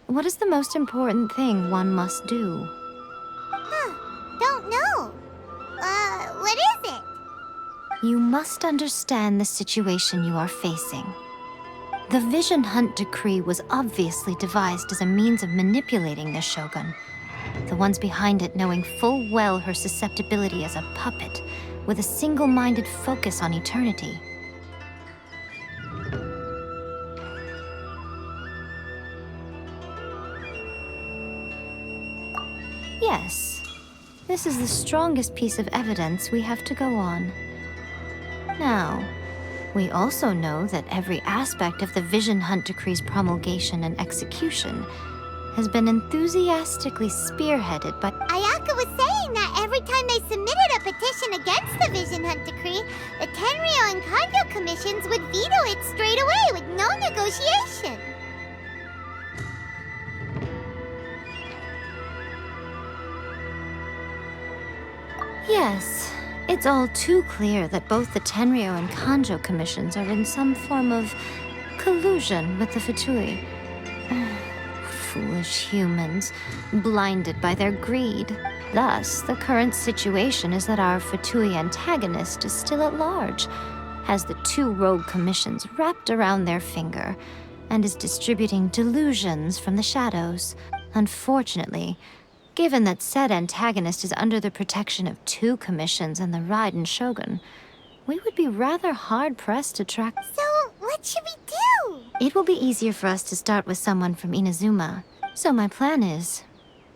What is the most important thing one must do? Don't know. What is it? You must understand the situation you are facing. The Vision Hunt Decree was obviously devised as a means of manipulating the Shogun, the ones behind it knowing full well her susceptibility as a puppet, with a single-minded focus on eternity. Yes, this is the strongest piece of evidence we have to go on. Now, we also know that every aspect of the Vision Hunt Decree's promulgation and execution has been enthusiastically spearheaded by— Ayaka was saying that every time they submitted a petition against the Vision Hunt Decree, the Tenryou and Kanjo commissions would veto it straight away with no negotiation. Yes, it's all too clear that both the Tenryou and Kanjo commissions are in some form of collusion with the Fatui. Foolish humans, blinded by their greed. Thus, the current situation is that our Fatui antagonist is still at large, has the two rogue commissions wrapped around their finger, and is distributing delusions from the shadows. Unfortunately, given that said antagonist is under the protection of two commissions and the Raiden Shogun, we would be rather hard-pressed to track— So, what should we do? It will be easier for us to start with someone from Inazuma. So my plan is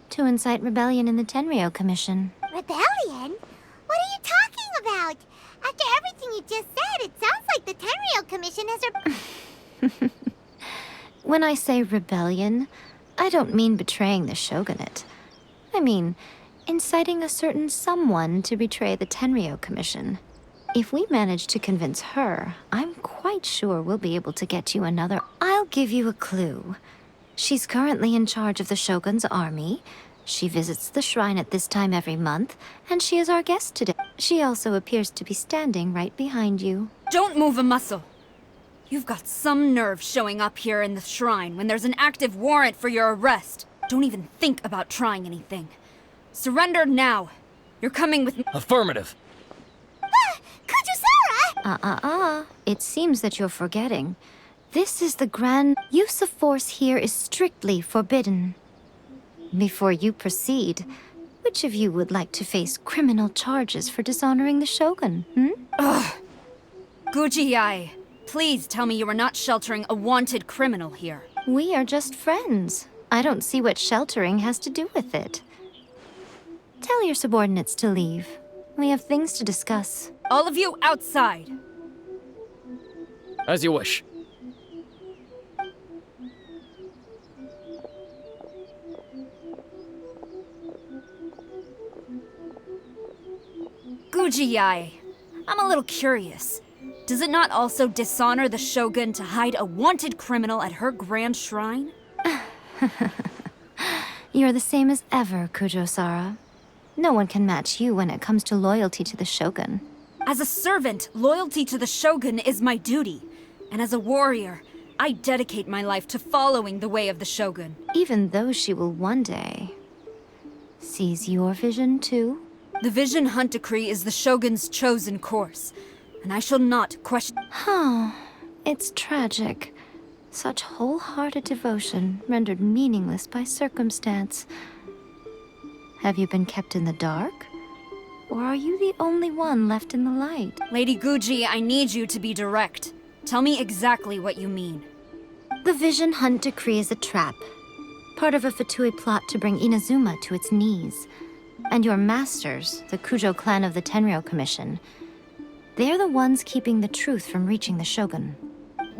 to incite rebellion in the Tenryou Commission. Rebellion? What are you talking about? After everything you just said, it sounds like the Tenryou Commission has When I say rebellion, I don't mean betraying the shogunate. I mean inciting a certain someone to betray the Tenryou Commission. If we manage to convince her, I'm quite sure we'll be able to get you another— I'll give you a clue. She's currently in charge of the Shogun's army. She visits the shrine at this time every month, and she is our guest today. She also appears to be standing right behind you. Don't move a muscle. You've got some nerve showing up here in the shrine when there's an active warrant for your arrest. Don't even think about trying anything. Surrender now. You're coming with me. Affirmative. Kujusara! It seems that you're forgetting. This is the grand— Use of force here is strictly forbidden. Before you proceed, which of you would like to face criminal charges for dishonoring the Shogun, Ugh. Guji-ai, please tell me you are not sheltering a wanted criminal here. We are just friends. I don't see what sheltering has to do with it. Tell your subordinates to leave. We have things to discuss. All of you outside. As you wish. Guji-ai, I'm a little curious. Does it not also dishonor the Shogun to hide a wanted criminal at her grand shrine? You're the same as ever, Kujo-sara. No one can match you when it comes to loyalty to the Shogun. As a servant, loyalty to the Shogun is my duty. And as a warrior, I dedicate my life to following the way of the Shogun. Even though she will one day seize your vision too? The Vision Hunt Decree is the Shogun's chosen course, and I shall not question— It's tragic. Such wholehearted devotion rendered meaningless by circumstance. Have you been kept in the dark? Or are you the only one left in the light? Lady Guji, I need you to be direct. Tell me exactly what you mean. The Vision Hunt Decree is a trap. Part of a Fatui plot to bring Inazuma to its knees. And your masters, the Kujo clan of the Tenryou Commission, they're the ones keeping the truth from reaching the Shogun.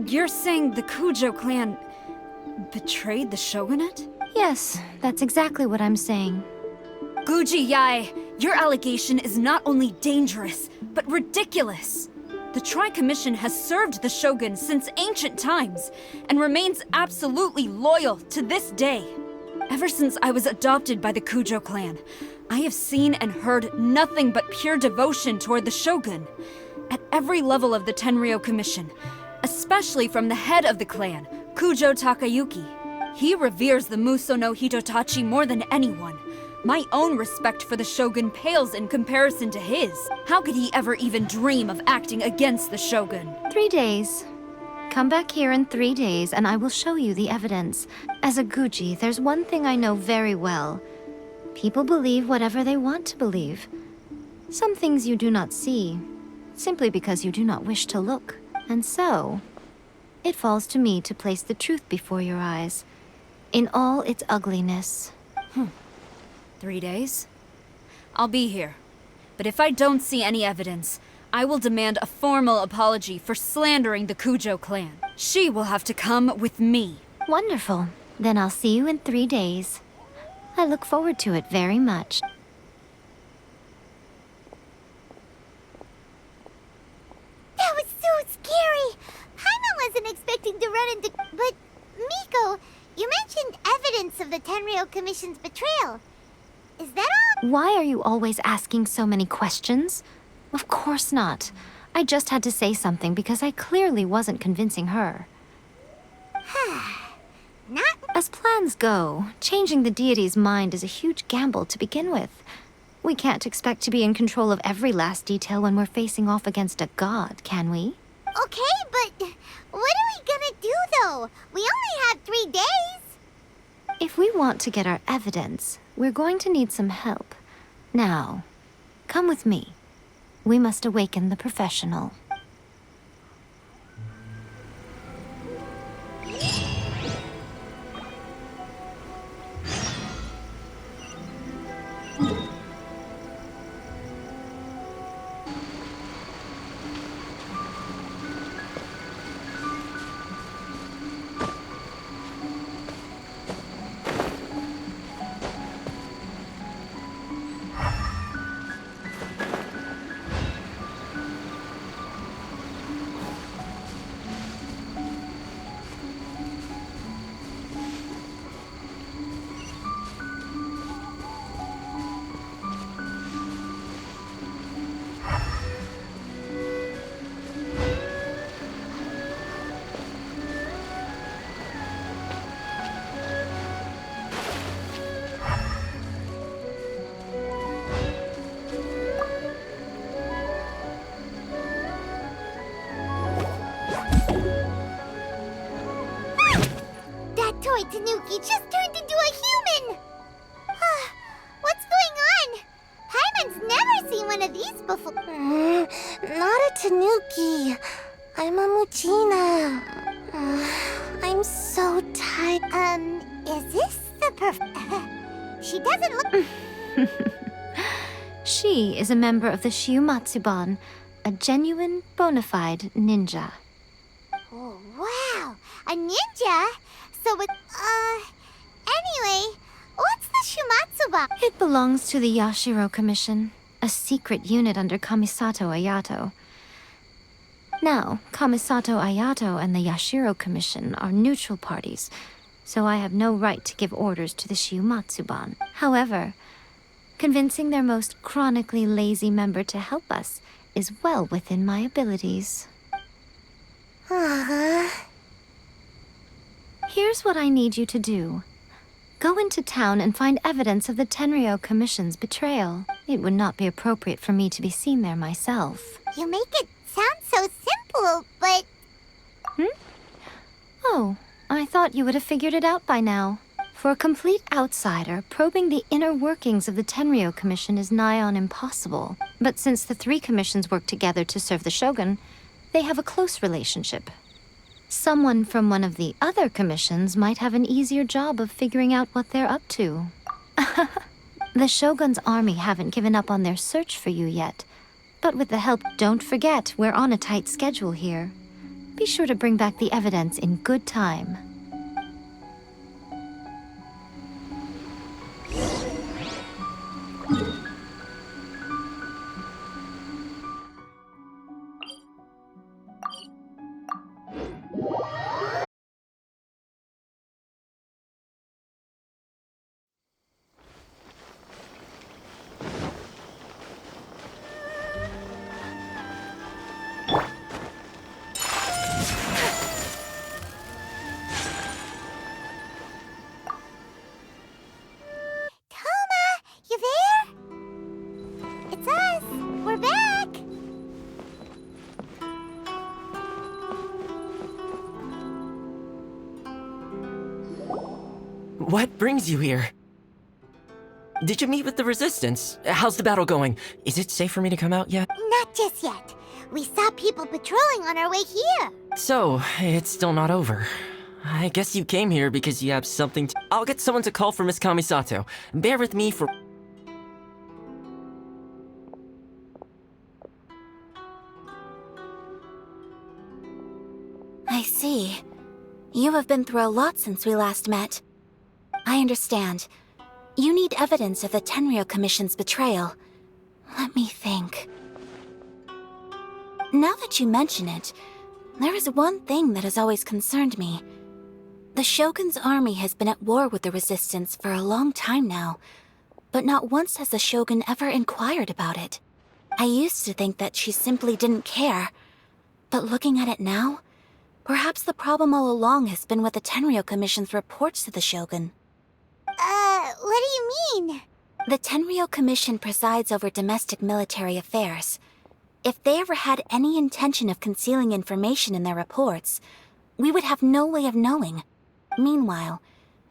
You're saying the Kujo clan betrayed the shogunate? Yes, that's exactly what I'm saying. Guji-ai, your allegation is not only dangerous, but ridiculous. The Tri-Commission has served the Shogun since ancient times, and remains absolutely loyal to this day. Ever since I was adopted by the Kujo clan, I have seen and heard nothing but pure devotion toward the Shogun. At every level of the Tenryou Commission, especially from the head of the clan, Kujo Takayuki. He reveres the Muso no Hitotachi more than anyone. My own respect for the Shogun pales in comparison to his. How could he ever even dream of acting against the Shogun? 3 days. Come back here in 3 days and I will show you the evidence. As a Guji, there's one thing I know very well. People believe whatever they want to believe. Some things you do not see, simply because you do not wish to look. And so, it falls to me to place the truth before your eyes, in all its ugliness. 3 days? I'll be here. But if I don't see any evidence, I will demand a formal apology for slandering the Kujo clan. She will have to come with me. Wonderful. Then I'll see you in 3 days. I look forward to it very much. That was so scary! Paimon wasn't expecting to run into... But, Miko, you mentioned evidence of the Tenryou Commission's betrayal. Is that all? Why are you always asking so many questions? Of course not. I just had to say something because I clearly wasn't convincing her. Not... As plans go, changing the deity's mind is a huge gamble to begin with. We can't expect to be in control of every last detail when we're facing off against a god, can we? Okay, but what are we gonna do, though? We only have 3 days! If we want to get our evidence, we're going to need some help. Now, come with me. We must awaken the professional. Toy Tanuki just turned into a human! What's going on? Paimon's never seen one of these before. Not a Tanuki. I'm a Muchina. I'm so tired. Is this the She doesn't look... She is a member of the Shiumatsuban, a genuine, bona fide ninja. Oh, wow! A ninja? So it, anyway, what's the Shumatsuba? It belongs to the Yashiro Commission, a secret unit under Kamisato Ayato. Now, Kamisato Ayato and the Yashiro Commission are neutral parties, so I have no right to give orders to the Shiumatsuban. However, convincing their most chronically lazy member to help us is well within my abilities. Here's what I need you to do. Go into town and find evidence of the Tenryou Commission's betrayal. It would not be appropriate for me to be seen there myself. You make it sound so simple, but... Oh, I thought you would have figured it out by now. For a complete outsider, probing the inner workings of the Tenryou Commission is nigh on impossible. But since the 3 commissions work together to serve the Shogun, they have a close relationship. Someone from one of the other commissions might have an easier job of figuring out what they're up to. The Shogun's army haven't given up on their search for you yet. But with the help, don't forget, we're on a tight schedule here. Be sure to bring back the evidence in good time. What brings you here? Did you meet with the Resistance? How's the battle going? Is it safe for me to come out yet? Not just yet. We saw people patrolling on our way here. So, it's still not over. I guess you came here because you have something to— I'll get someone to call for Miss Kamisato. Bear with me for— I see. You have been through a lot since we last met. I understand. You need evidence of the Tenryou Commission's betrayal. Let me think. Now that you mention it, there is one thing that has always concerned me. The Shogun's army has been at war with the Resistance for a long time now, but not once has the Shogun ever inquired about it. I used to think that she simply didn't care, but looking at it now, perhaps the problem all along has been with the Tenryou Commission's reports to the Shogun. What do you mean? The Tenryou Commission presides over domestic military affairs. If they ever had any intention of concealing information in their reports, we would have no way of knowing. Meanwhile,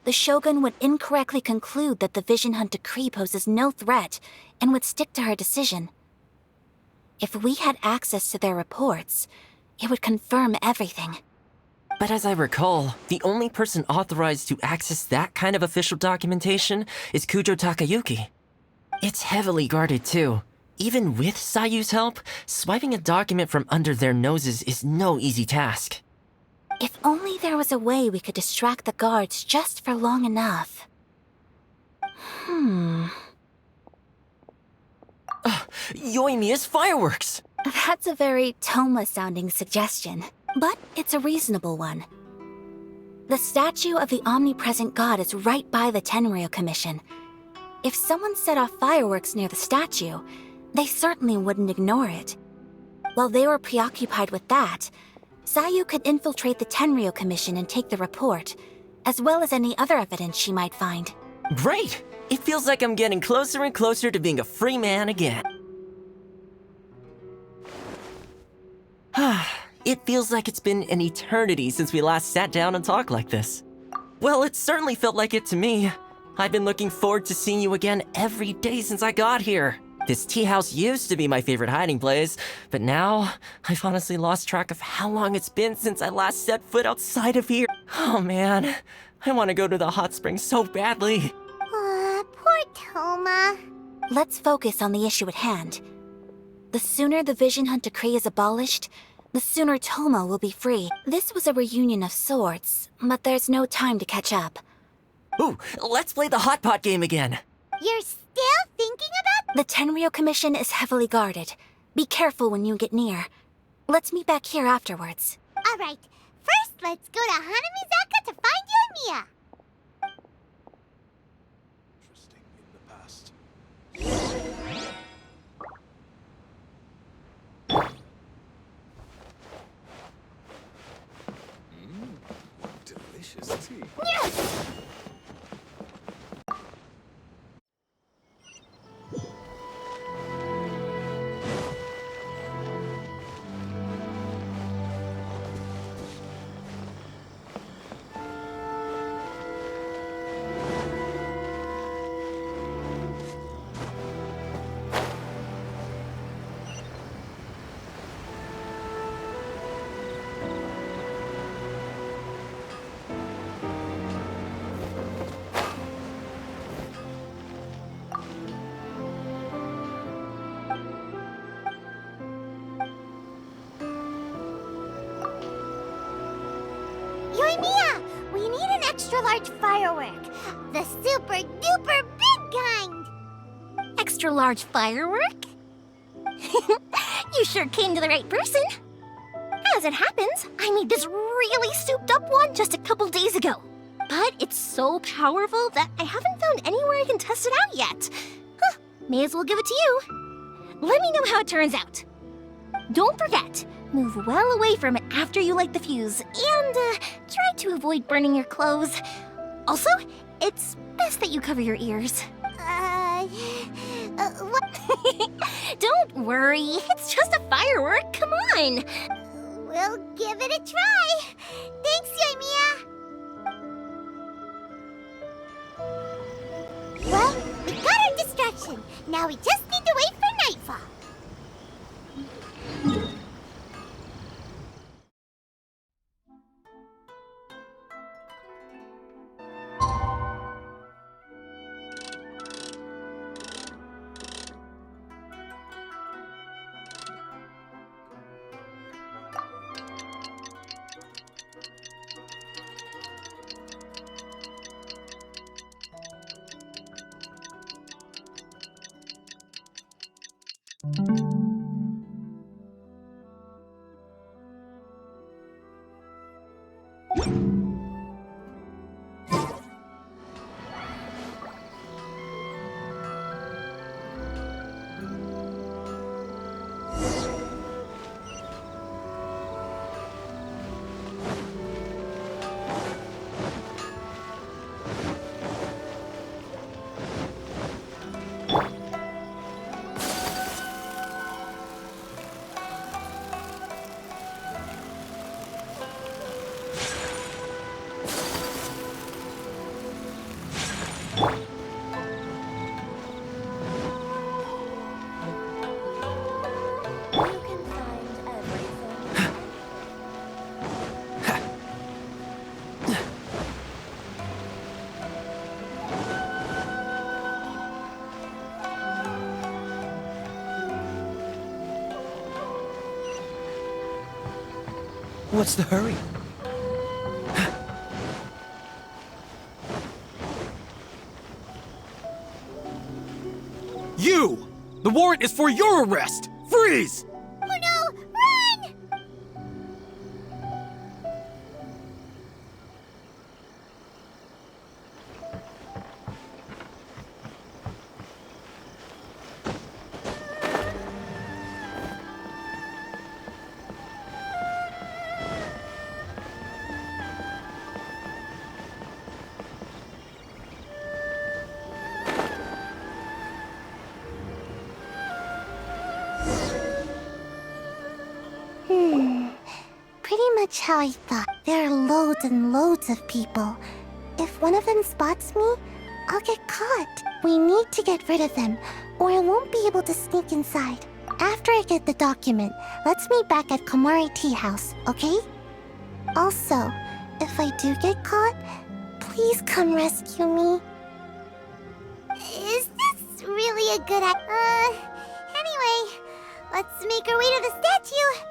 the Shogun would incorrectly conclude that the Vision Hunt decree poses no threat and would stick to her decision. If we had access to their reports, it would confirm everything. But as I recall, the only person authorized to access that kind of official documentation is Kujo Takayuki. It's heavily guarded too. Even with Sayu's help, swiping a document from under their noses is no easy task. If only there was a way we could distract the guards just for long enough. Yoimiya's fireworks! That's a very Toma-sounding suggestion, but it's a reasonable one. The statue of the omnipresent god is right by the Tenryou Commission. If someone set off fireworks near the statue, they certainly wouldn't ignore it. While they were preoccupied with that, Sayu could infiltrate the Tenryou Commission and take the report, as well as any other evidence she might find. Great! It feels like I'm getting closer and closer to being a free man again. It feels like it's been an eternity since we last sat down and talked like this. Well, it certainly felt like it to me. I've been looking forward to seeing you again every day since I got here. This tea house used to be my favorite hiding place, but now I've honestly lost track of how long it's been since I last set foot outside of here. Oh man, I want to go to the hot springs so badly. Poor Toma. Let's focus on the issue at hand. The sooner the Vision Hunt decree is abolished, the sooner Toma will be free. This was a reunion of sorts, but there's no time to catch up. Ooh, let's play the hot pot game again. You're still thinking about— The Tenryou Commission is heavily guarded. Be careful when you get near. Let's meet back here afterwards. Alright, first let's go to Hanamizaka to find Yoimiya. Interesting in the past. Delicious tea. Yoimiya, we need an extra-large firework. The super-duper big kind. Extra-large firework? You sure came to the right person. As it happens, I made this really souped-up one just a couple days ago. But it's so powerful that I haven't found anywhere I can test it out yet. Huh, may as well give it to you. Let me know how it turns out. Don't forget, move well away from it after you light the fuse, and try to avoid burning your clothes. Also, it's best that you cover your ears. What? Don't worry, it's just a firework, come on! We'll give it a try. Thanks, Yoimiya. destruction. Now we just need to wait for nightfall. What's the hurry? You! The warrant is for your arrest! Freeze! Oh no! Run! Pretty much how I thought. There are loads and loads of people. If one of them spots me, I'll get caught. We need to get rid of them, or I won't be able to sneak inside. After I get the document, let's meet back at Komari Tea House, okay? Also, if I do get caught, please come rescue me. Is this really a good anyway, let's make our way to the statue.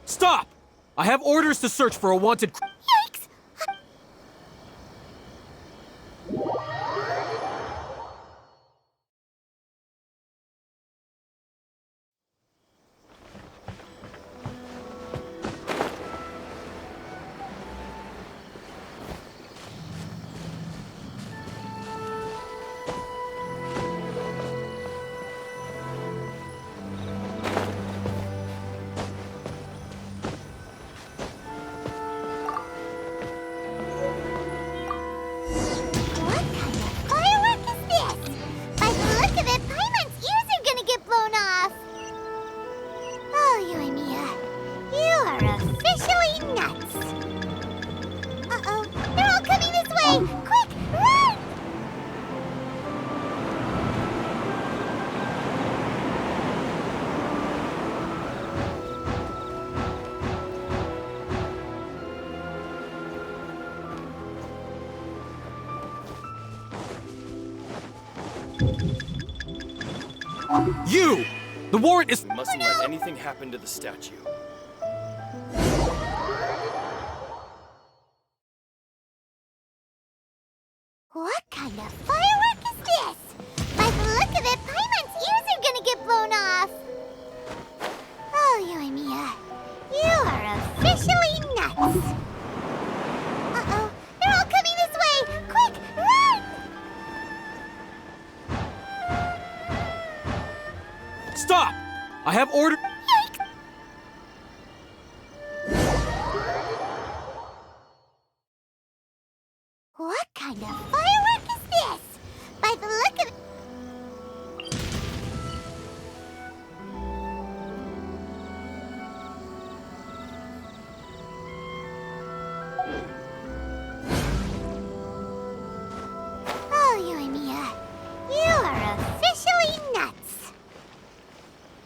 Stop! I have orders to search for a wanted Yikes! What kind of firework is this? By the look of it, Paimon's ears are gonna get blown off. Oh, you and Mia, you are officially nuts. Uh-oh, they're all coming this way! Quick, run! You! The warrant is. We mustn't let anything happen to the statue. What kind of firework is this? By the look of it, Paimon's ears are gonna get blown off. Oh, you and Mia, you are officially order. What kind of firework is this? By the look of it... Oh, Yoimiya, you are officially nuts.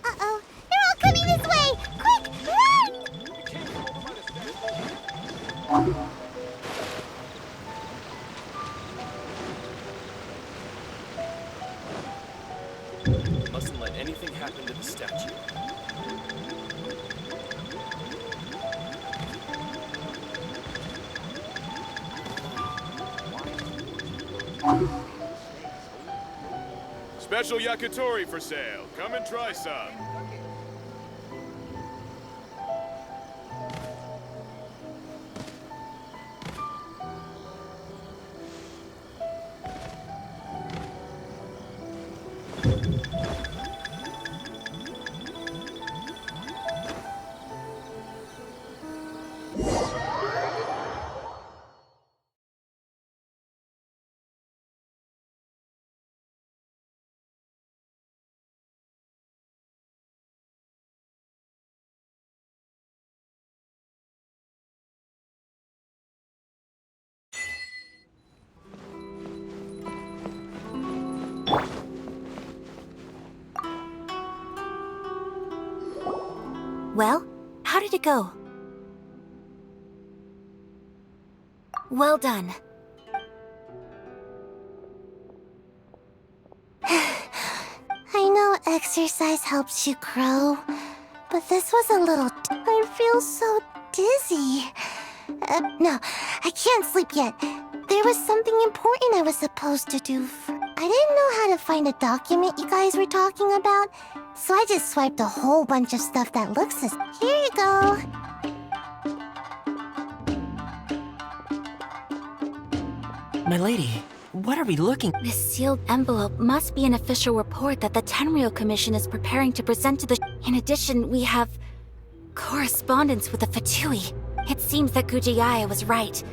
Uh-oh, they're all coming this way! Quick, run! Mustn't let anything happen to the statue. Special yakitori for sale. Come and try some. Well, how did it go? Well done. I know exercise helps you grow, but this was a little... I feel so dizzy. No, I can't sleep yet. There was something important I was supposed to do. I didn't know how to find a document you guys were talking about, so I just swiped a whole bunch of stuff that looks as... Here you go. My lady, what are we looking? This sealed envelope must be an official report that the Tenryou Commission is preparing to present to the... In addition, we have... correspondence with the Fatui. It seems that Gujiaya was right.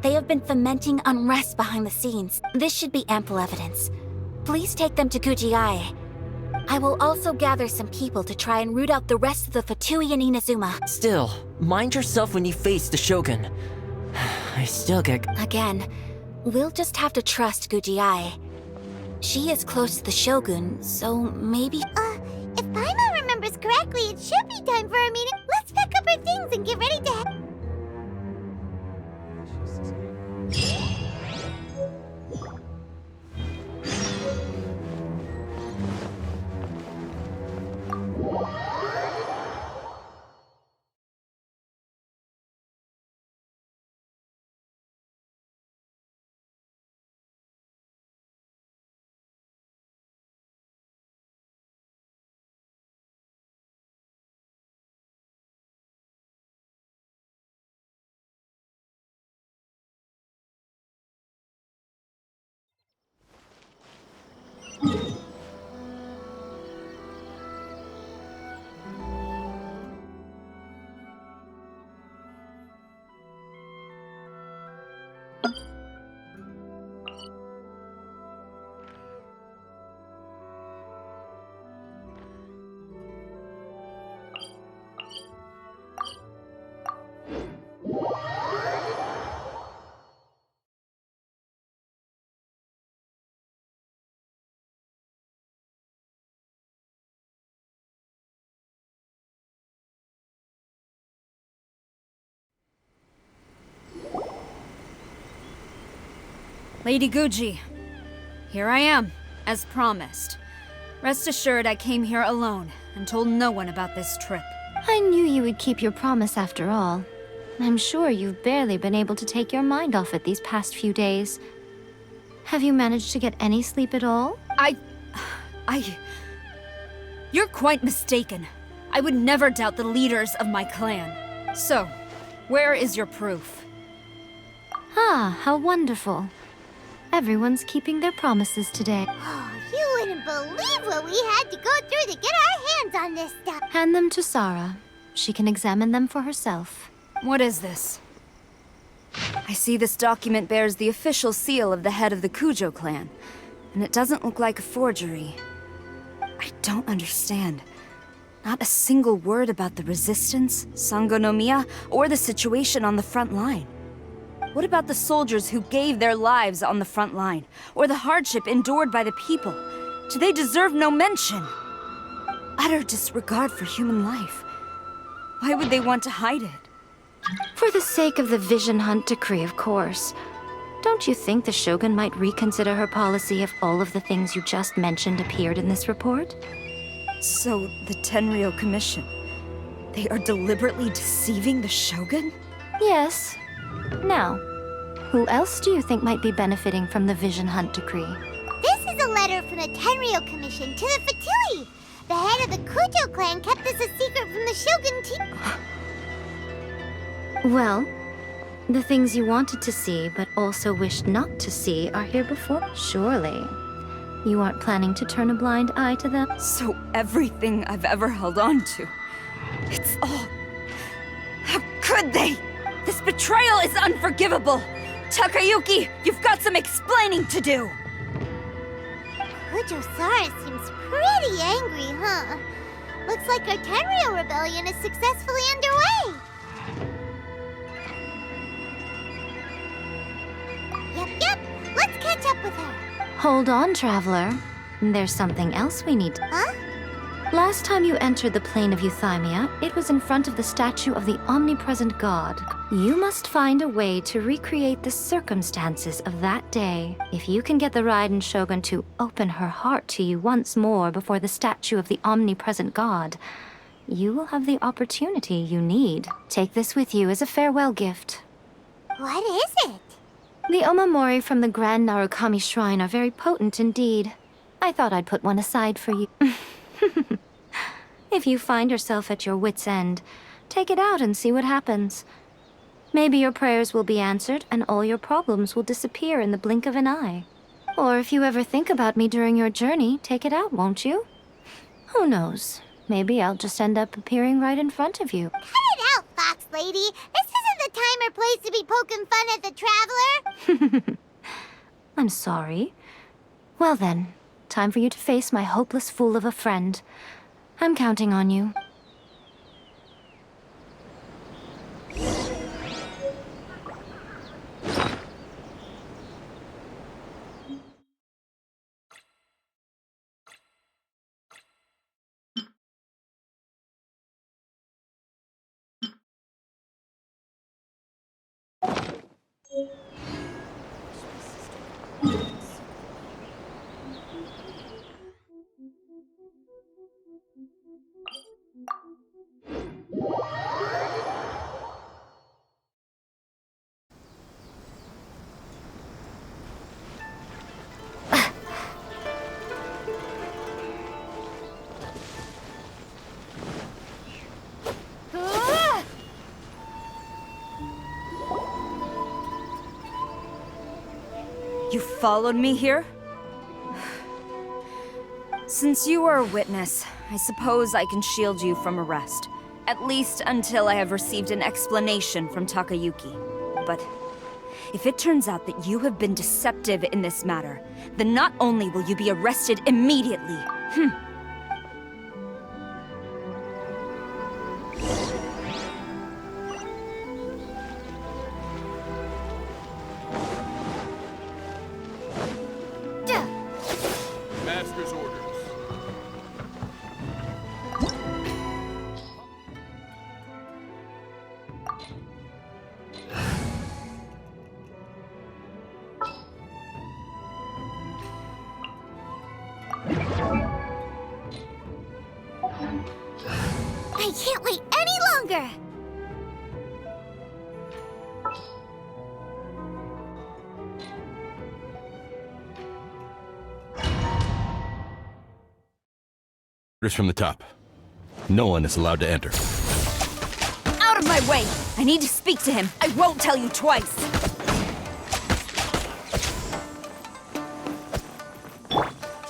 They have been fomenting unrest behind the scenes. This should be ample evidence. Please take them to Gujiaya. I will also gather some people to try and root out the rest of the Fatui in Inazuma. Still, mind yourself when you face the Shogun. I still get... Again, we'll just have to trust Gujiai. She is close to the Shogun, so maybe... If Paimon remembers correctly, it should be time for our meeting. Let's pack up our things and get ready to head. Lady Guji, here I am, as promised. Rest assured I came here alone and told no one about this trip. I knew you would keep your promise after all. I'm sure you've barely been able to take your mind off it these past few days. Have you managed to get any sleep at all? You're quite mistaken. I would never doubt the leaders of my clan. So, where is your proof? Ah, how wonderful. Everyone's keeping their promises today. Oh, you wouldn't believe what we had to go through to get our hands on this stuff. Hand them to Sarah. She can examine them for herself. What is this? I see this document bears the official seal of the head of the Kujo clan, and it doesn't look like a forgery. I don't understand. Not a single word about the resistance, Sangonomiya, or the situation on the front line. What about the soldiers who gave their lives on the front line, or the hardship endured by the people? Do they deserve no mention? Utter disregard for human life. Why would they want to hide it? For the sake of the Vision Hunt decree, of course. Don't you think the Shogun might reconsider her policy if all of the things you just mentioned appeared in this report? So, the Tenryou Commission, they are deliberately deceiving the Shogun? Yes. Now, who else do you think might be benefiting from the Vision Hunt decree? This is a letter from the Tenryou Commission to the Fatui. The head of the Kujo clan kept this a secret from the Shogun team. Well, the things you wanted to see but also wished not to see are here before. Surely, you aren't planning to turn a blind eye to them? So everything I've ever held on to, it's all... How could they? This betrayal is unforgivable! Takayuki, you've got some explaining to do! Kujo-Sara seems pretty angry, huh? Looks like our Tenryou rebellion is successfully underway. Yep. Let's catch up with her. Hold on, Traveler. There's something else we need to... Huh? Last time you entered the plane of Euthymia, it was in front of the statue of the omnipresent god. You must find a way to recreate the circumstances of that day. If you can get the Raiden Shogun to open her heart to you once more before the statue of the omnipresent god, you will have the opportunity you need. Take this with you as a farewell gift. What is it? The omamori from the Grand Narukami Shrine are very potent indeed. I thought I'd put one aside for you. If you find yourself at your wit's end, take it out and see what happens. Maybe your prayers will be answered and all your problems will disappear in the blink of an eye. Or if you ever think about me during your journey, take it out, won't you? Who knows? Maybe I'll just end up appearing right in front of you. Cut it out, Fox Lady. This isn't the time or place to be poking fun at the Traveler. I'm sorry. Well then, time for you to face my hopeless fool of a friend. I'm counting on you. You followed me here? Since you are a witness, I suppose I can shield you from arrest. At least until I have received an explanation from Takayuki. But if it turns out that you have been deceptive in this matter, then not only will you be arrested immediately, Master's orders. I can't wait any longer. Orders from the top. No one is allowed to enter. out of my way! I need to speak to him. I won't tell you twice.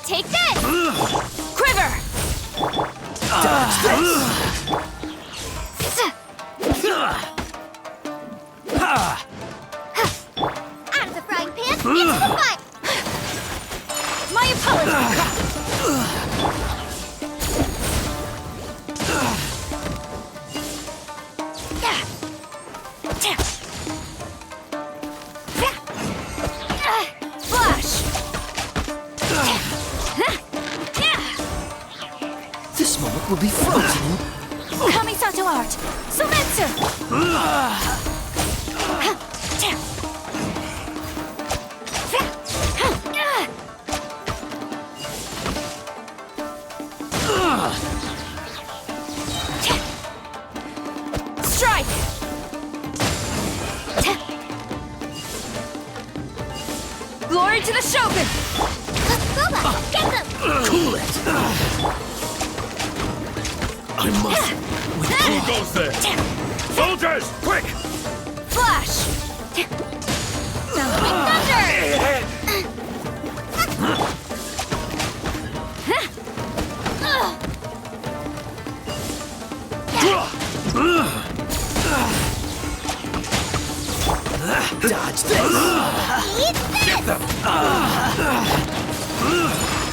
Take this! Out of the frying pan, into the fire! My apologies! Flash! This moment will be frozen. Kamisato art! Sumetsu! Strike! Glory to the Shogun! Go back, get them! Cool it! I must. Who goes there? Soldiers, quick! Flash! Dodge this! Get them!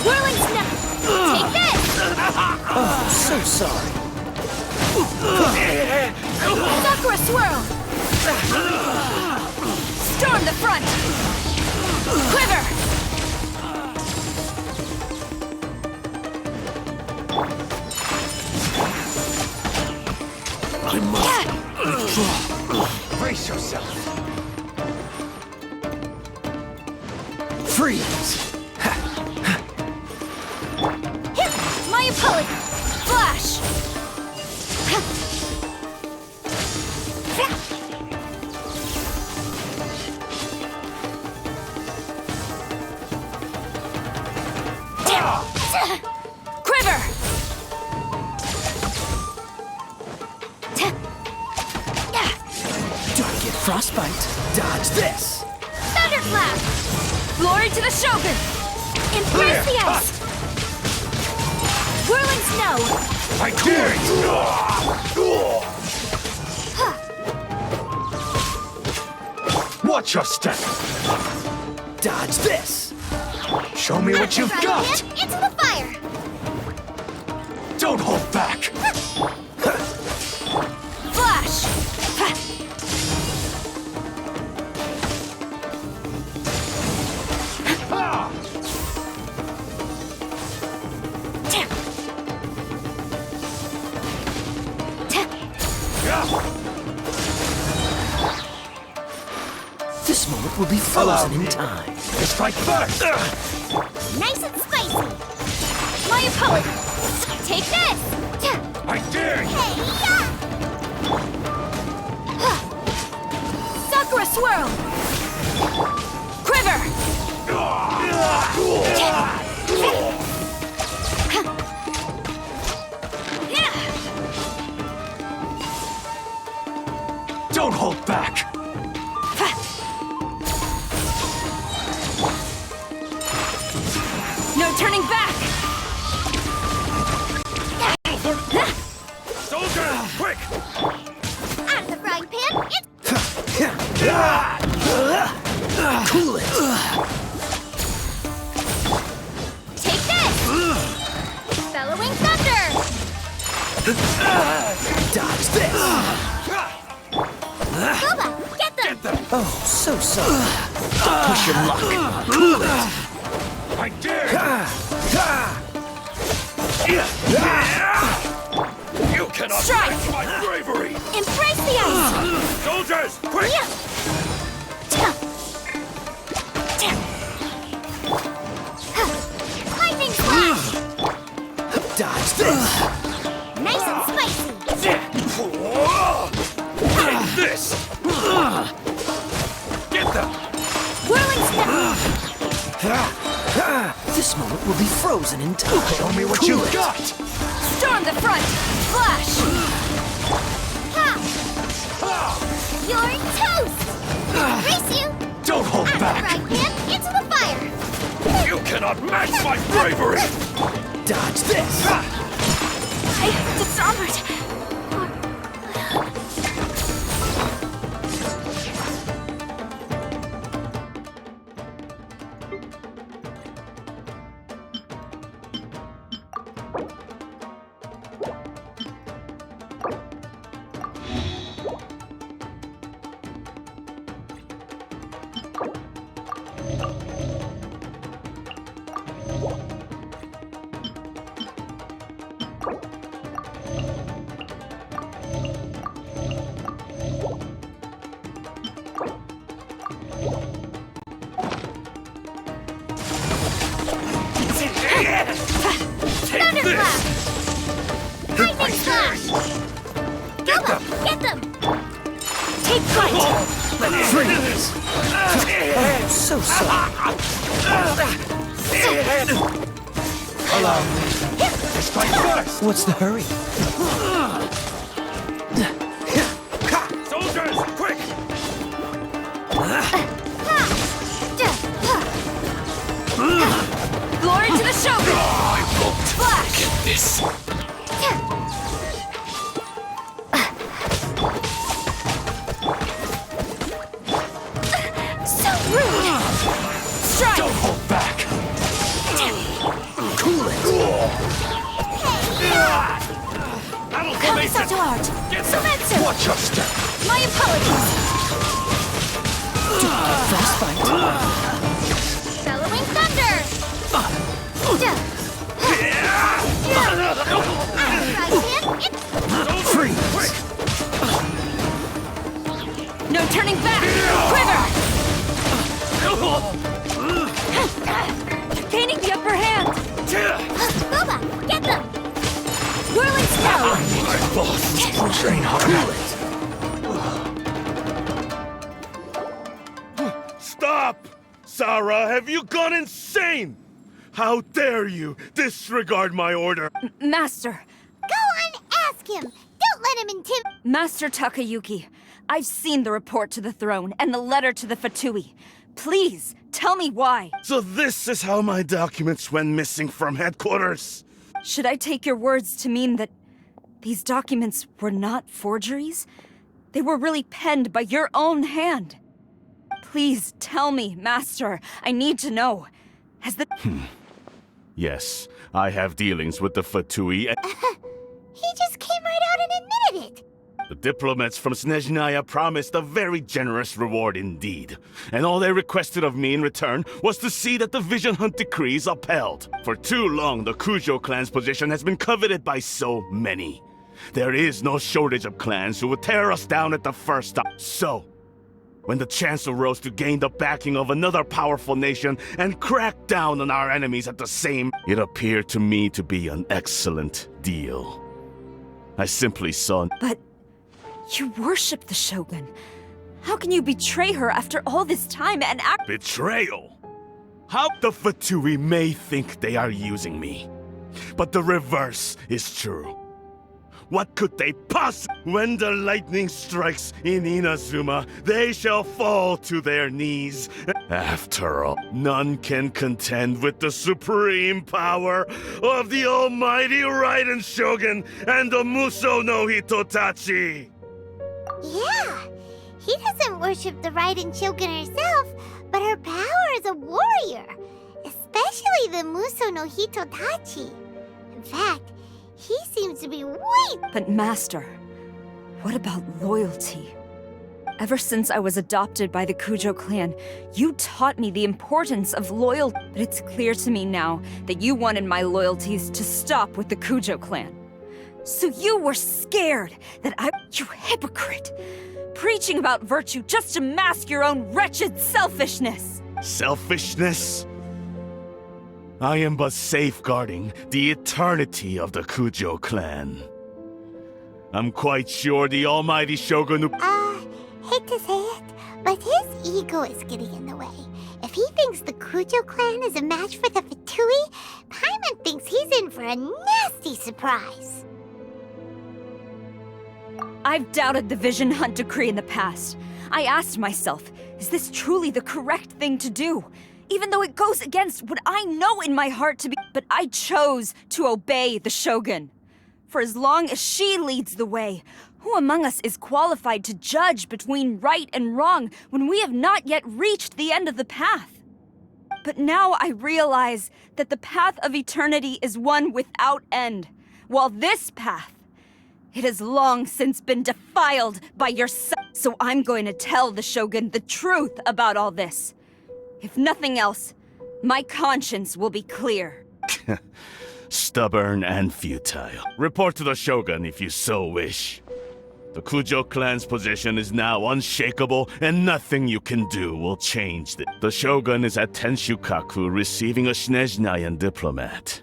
Whirling snap! Take this! So sorry. Sakura swirl! Storm the front! Quiver! I must withdraw. Brace yourself! Freeze! My opponent! Flash! Quiver! Don't get frostbite. Dodge this! Thunderclap! Glory to the Shogun! Embrace the ice! Whirling snow! I dare you! Watch your step! Dodge this! Show me what you've Frying got! pan, into the fire! Don't hold back! Flash! This moment will be frozen in time. Strike first! Nice and spicy! My opponent! Take this! I dare you! Sakura swirl! Quiver! Don't hold back! No turning back! Soldiers, quick! Out of the frying pan, it's Cool it! take this! Bellowing thunder! Dodge this! Boba, get them! Oh, so sorry. Push your luck. Cool it! I dare you! You cannot Strike! match my bravery! Embrace the ice! Soldiers, quick! Lightning slash! Dodge this! Nice and spicy! Take this! Get them! Whirling snow! This moment will be frozen in time. Show me what Cool you've it. got! Storm the front! Flash! You're toast! Embrace you! Don't hold Out of the back! frying pan, into the fire! You cannot match my bravery! Dodge this! I onward! Thunderclap! Lightning Slash! Get them! Get them! Take flight! Freeze! So sorry. Allow me to strike first! What's the hurry? Soldiers, quick! Glory to the Shogun! I won't Flash! get this! So rude! Strike! Don't hold back! Cool it. Battle Come formation! so to art! Get Sumetsu! Watch your step! My apologies! Frostbite. Bellowing Thunder! Freeze. Quick! No turning back! Quiver! Gaining the upper hand! Boba, get them! Whirling snow! My boss! Train hard! Stop! Sarah, have you gone insane? How dare you disregard my order? Master! Go on, ask him! Don't let him intimidate. Master Takayuki, I've seen the report to the throne and the letter to the Fatui. Please, tell me why. So this is how my documents went missing from headquarters? Should I take your words to mean that these documents were not forgeries? They were really penned by your own hand. Please tell me, Master. I need to know. Has the... Yes, I have dealings with the Fatui and He just came right out and admitted it! the diplomats from Snezhnaya promised a very generous reward indeed. And all they requested of me in return was to see that the Vision Hunt decree is upheld. For too long, the Kujo clan's position has been coveted by so many. There is no shortage of clans who would tear us down at the first stop. So, when the chance arose to gain the backing of another powerful nation and crack down on our enemies at the same, it appeared to me to be an excellent deal. I simply saw... But you worship the Shogun. How can you betray her after all this time and act... Betrayal? How the Fatui may think they are using me. But the reverse is true. What could they possibly... When the lightning strikes in Inazuma, they shall fall to their knees. After all, none can contend with the supreme power of the almighty Raiden Shogun and the Muso no Hitotachi. Yeah, he doesn't worship the Raiden Shogun herself, but her power as a warrior, especially the Muso no Hitotachi. In fact, he seems to be way... But Master, what about loyalty? Ever since I was adopted by the Kujo clan, you taught me the importance of loyalty. But it's clear to me now that you wanted my loyalties to stop with the Kujo clan. So you were scared that you hypocrite! Preaching about virtue just to mask your own wretched selfishness! Selfishness? I am but safeguarding the eternity of the Kujo clan. I'm quite sure the almighty Shogun who... Hate to say it, but his ego is getting in the way. If he thinks the Kujo clan is a match for the Fatui, Paimon thinks he's in for a nasty surprise. I've doubted the Vision Hunt decree in the past. I asked myself, is this truly the correct thing to do? Even though it goes against what I know in my heart to be... But I chose to obey the Shogun. For as long as she leads the way, who among us is qualified to judge between right and wrong when we have not yet reached the end of the path? But now I realize that the path of eternity is one without end, while this path, it has long since been defiled by your son. So I'm going to tell the Shogun the truth about all this. If nothing else, my conscience will be clear. Stubborn and futile. Report to the Shogun if you so wish. The Kujo clan's position is now unshakable, and nothing you can do will change it. The Shogun is at Tenshukaku receiving a Snezhnayan diplomat,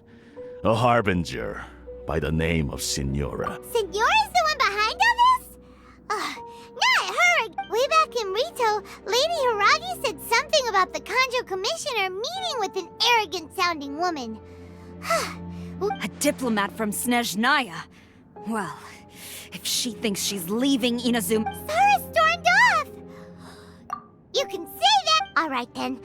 a harbinger by the name of Signora. Signora's the one behind all this? Not her! Way back in Rito, Lady Hiragi said something about the Kanjo Commissioner meeting with an arrogant-sounding woman. A diplomat from Snezhnaya? Well, if she thinks she's leaving Inazuma... Sora stormed off! You can say that! Alright then,